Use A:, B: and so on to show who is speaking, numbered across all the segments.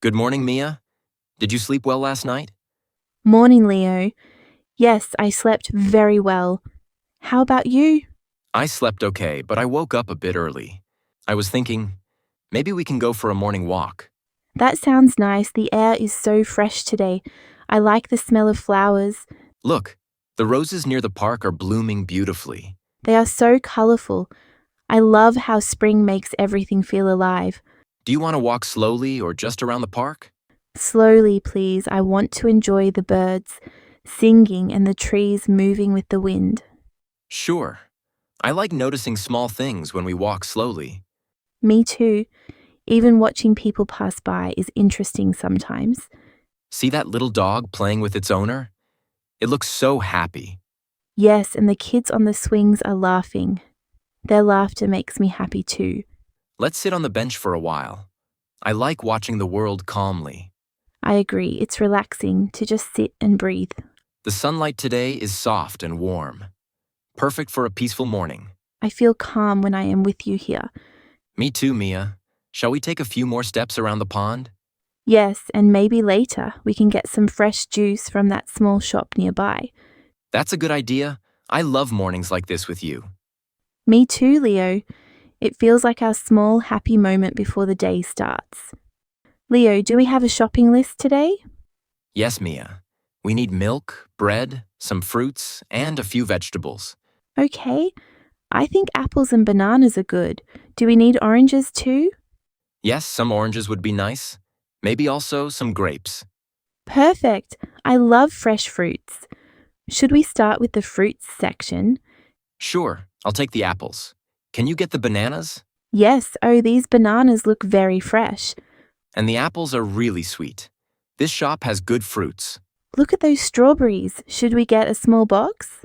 A: Good morning, Mia. Did you sleep well last night?
B: Morning, Leo. Yes, I slept very well. How about you?
A: I slept okay, but I woke up a bit early. I was thinking, maybe we can go for a morning walk.
B: That sounds nice. The air is so fresh today. I like the smell of flowers.
A: Look, the roses near the park are blooming beautifully.
B: They are so colorful. I love how spring makes everything feel alive.
A: Do you want to walk slowly or just around the park?
B: Slowly, please. I want to enjoy the birds singing and the trees moving with the wind.
A: Sure. I like noticing small things when we walk slowly.
B: Me too. Even watching people pass by is interesting sometimes.
A: See that little dog playing with its owner? It looks so happy.
B: Yes, and the kids on the swings are laughing. Their laughter makes me happy too.
A: Let's sit on the bench for a while. I like watching the world calmly.
B: I agree, it's relaxing to just sit and breathe.
A: The sunlight today is soft and warm. Perfect for a peaceful morning.
B: I feel calm when I am with you here.
A: Me too, Mia. Shall we take a few more steps around the pond?
B: Yes, and maybe later we can get some fresh juice from that small shop nearby.
A: That's a good idea. I love mornings like this with you.
B: Me too, Leo. It feels like our small, happy moment before the day starts. Leo, do we have a shopping list today?
A: Yes, Mia. We need milk, bread, some fruits, and a few vegetables.
B: Okay. I think apples and bananas are good. Do we need oranges too?
A: Yes, some oranges would be nice. Maybe also some grapes.
B: Perfect. I love fresh fruits. Should we start with the fruits section?
A: Sure, I'll take the apples. Can you get the bananas?
B: Yes, oh, these bananas look very fresh.
A: And the apples are really sweet. This shop has good fruits.
B: Look at those strawberries. Should we get a small box?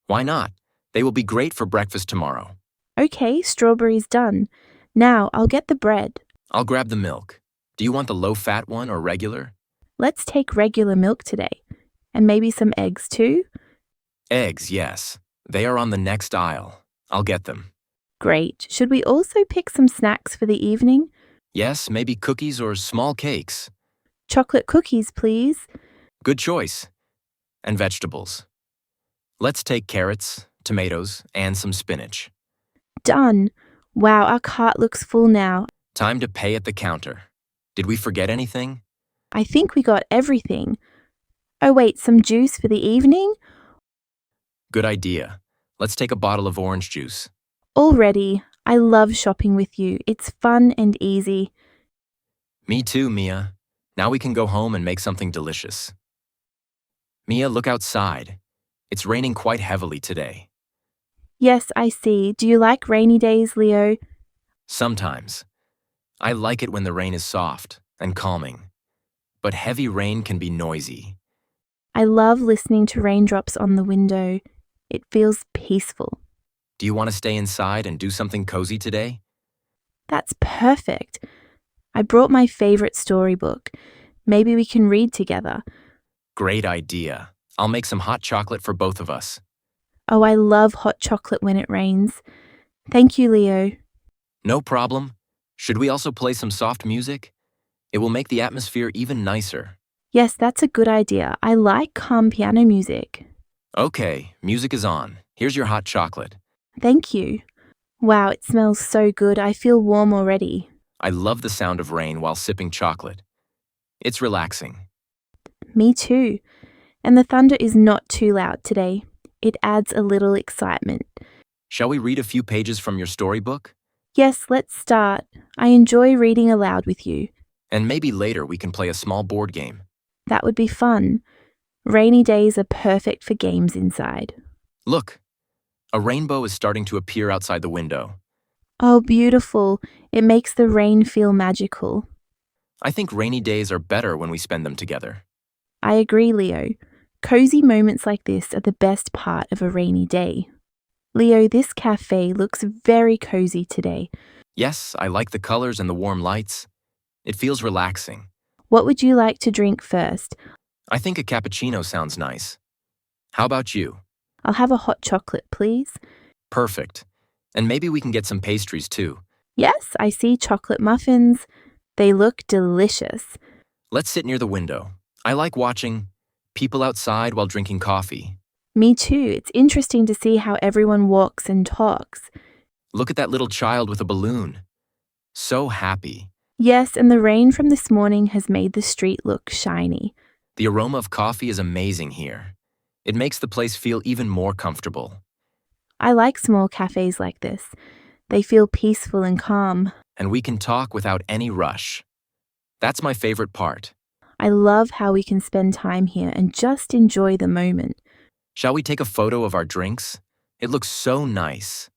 A: Why not? They will be great for breakfast tomorrow.
B: Okay, strawberries done. Now I'll get the bread.
A: I'll grab the milk. Do you want the low-fat one or regular?
B: Let's take regular milk today. And maybe some eggs too?
A: Eggs, yes. They are on the next aisle. I'll get them.
B: Great. Should we also pick some snacks for the evening?
A: Yes, maybe cookies or small cakes.
B: Chocolate cookies, please.
A: Good choice. And vegetables. Let's take carrots, tomatoes, and some spinach.
B: Done. Wow, our cart looks full now.
A: Time to pay at the counter. Did we forget anything?
B: I think we got everything. Oh wait, some juice for the evening?
A: Good idea. Let's take a bottle of orange juice.
B: Already. I love shopping with you. It's fun and easy.
A: Me too, Mia. Now we can go home and make something delicious. Mia, look outside. It's raining quite heavily today.
B: Yes, I see. Do you like rainy days, Leo?
A: Sometimes. I like it when the rain is soft and calming. But heavy rain can be noisy.
B: I love listening to raindrops on the window. It feels peaceful.
A: Do you want to stay inside and do something cozy today?
B: That's perfect. I brought my favorite storybook. Maybe we can read together.
A: Great idea. I'll make some hot chocolate for both of us.
B: Oh, I love hot chocolate when it rains. Thank you, Leo.
A: No problem. Should we also play some soft music? It will make the atmosphere even nicer.
B: Yes, that's a good idea. I like calm piano music.
A: Okay, music is on. Here's your hot chocolate.
B: Thank you. Wow, it smells so good. I feel warm already.
A: I love the sound of rain while sipping chocolate. It's relaxing.
B: Me too. And the thunder is not too loud today. It adds a little excitement.
A: Shall we read a few pages from your storybook?
B: Yes, let's start. I enjoy reading aloud with you.
A: And maybe later we can play a small board game.
B: That would be fun. Rainy days are perfect for games inside.
A: Look, a rainbow is starting to appear outside the window.
B: Oh, beautiful. It makes the rain feel magical.
A: I think rainy days are better when we spend them together.
B: I agree, Leo. Cozy moments like this are the best part of a rainy day. Leo, this cafe looks very cozy today.
A: Yes, I like the colors and the warm lights. It feels relaxing.
B: What would you like to drink first?
A: I think a cappuccino sounds nice. How about you?
B: I'll have a hot chocolate, please.
A: Perfect. And maybe we can get some pastries too.
B: Yes, I see chocolate muffins. They look delicious.
A: Let's sit near the window. I like watching people outside while drinking coffee.
B: Me too. It's interesting to see how everyone walks and talks.
A: Look at that little child with a balloon. So happy.
B: Yes, and the rain from this morning has made the street look shiny.
A: The aroma of coffee is amazing here. It makes the place feel even more comfortable.
B: I like small cafes like this. They feel peaceful and calm.
A: And we can talk without any rush. That's my favorite part.
B: I love how we can spend time here and just enjoy the moment.
A: Shall we take a photo of our drinks? It looks so nice.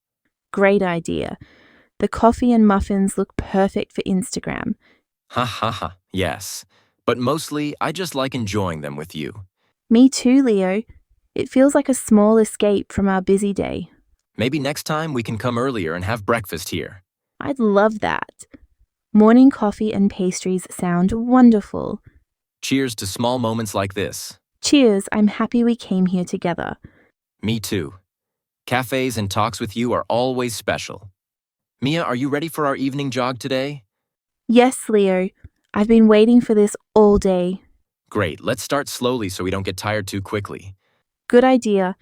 B: Great idea. The coffee and muffins look perfect for Instagram.
A: Ha ha ha, yes. But mostly, I just like enjoying them with you.
B: Me too, Leo. It feels like a small escape from our busy day.
A: Maybe next time we can come earlier and have breakfast here.
B: I'd love that. Morning coffee and pastries sound wonderful.
A: Cheers to small moments like this.
B: Cheers, I'm happy we came here together.
A: Me too. Cafes and talks with you are always special. Mia, are you ready for our evening jog today?
B: Yes, Leo. I've been waiting for this all day.
A: Great, let's start slowly so we don't get tired too quickly.
B: Good idea.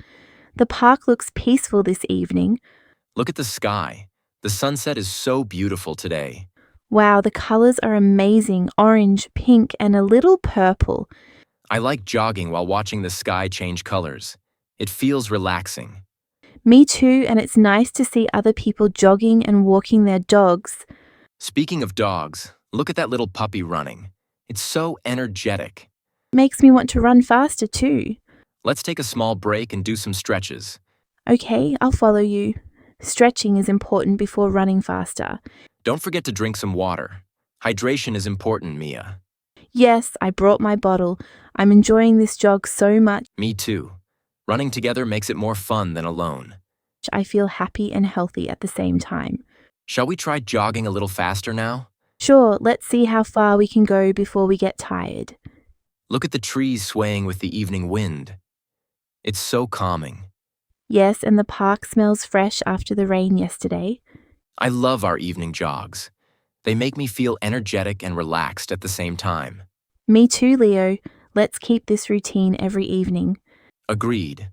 B: The park looks peaceful this evening.
A: Look at the sky. The sunset is so beautiful today.
B: Wow, the colors are amazing. Orange, pink, and a little purple.
A: I like jogging while watching the sky change colors. It feels relaxing.
B: Me too, and it's nice to see other people jogging and walking their dogs.
A: Speaking of dogs, look at that little puppy running. It's so energetic.
B: Makes me want to run faster too.
A: Let's take a small break and do some stretches.
B: Okay, I'll follow you. Stretching is important before running faster.
A: Don't forget to drink some water. Hydration is important, Mia.
B: Yes, I brought my bottle. I'm enjoying this jog so much.
A: Me too. Running together makes it more fun than alone.
B: I feel happy and healthy at the same time.
A: Shall we try jogging a little faster now?
B: Sure, let's see how far we can go before we get tired.
A: Look at the trees swaying with the evening wind. It's so calming.
B: Yes, and the park smells fresh after the rain yesterday.
A: I love our evening jogs. They make me feel energetic and relaxed at the same time.
B: Me too, Leo. Let's keep this routine every evening.
A: Agreed.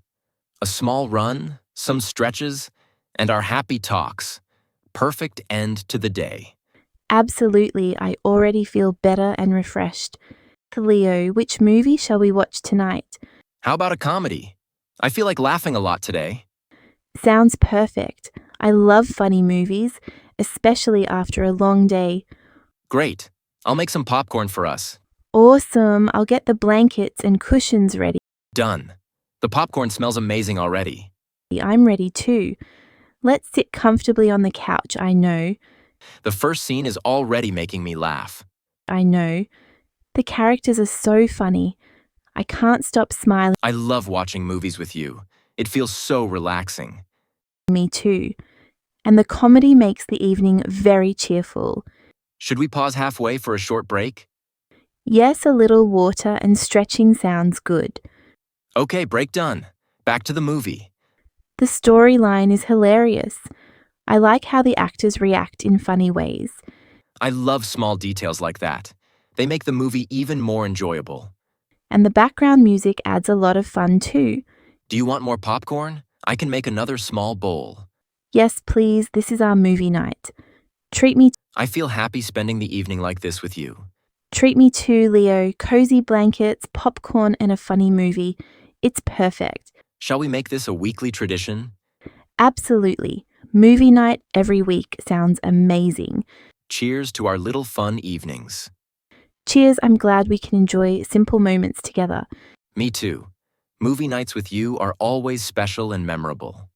A: A small run, some stretches, and our happy talks. Perfect end to the day.
B: Absolutely, I already feel better and refreshed. Leo, which movie shall we watch tonight?
A: How about a comedy? I feel like laughing a lot today.
B: Sounds perfect. I love funny movies, especially after a long day.
A: Great. I'll make some popcorn for us.
B: Awesome. I'll get the blankets and cushions ready.
A: Done. The popcorn smells amazing already.
B: I'm ready too. Let's sit comfortably on the couch, I know.
A: The first scene is already making me laugh.
B: I know. The characters are so funny. I can't stop smiling.
A: I love watching movies with you. It feels so relaxing.
B: Me too. And the comedy makes the evening very cheerful.
A: Should we pause halfway for a short break?
B: Yes, a little water and stretching sounds good.
A: Okay, break done. Back to the movie.
B: The storyline is hilarious. I like how the actors react in funny ways.
A: I love small details like that. They make the movie even more enjoyable.
B: And the background music adds a lot of fun too.
A: Do you want more popcorn? I can make another small bowl.
B: Yes, please, this is our movie night. Treat me
A: I feel happy spending the evening like this with you.
B: too, Leo. Cozy blankets, popcorn, and a funny movie. It's perfect.
A: Shall we make this a weekly tradition?
B: Absolutely. Movie night every week sounds amazing.
A: Cheers to our little fun evenings.
B: Cheers, I'm glad we can enjoy simple moments together.
A: Me too. Movie nights with you are always special and memorable.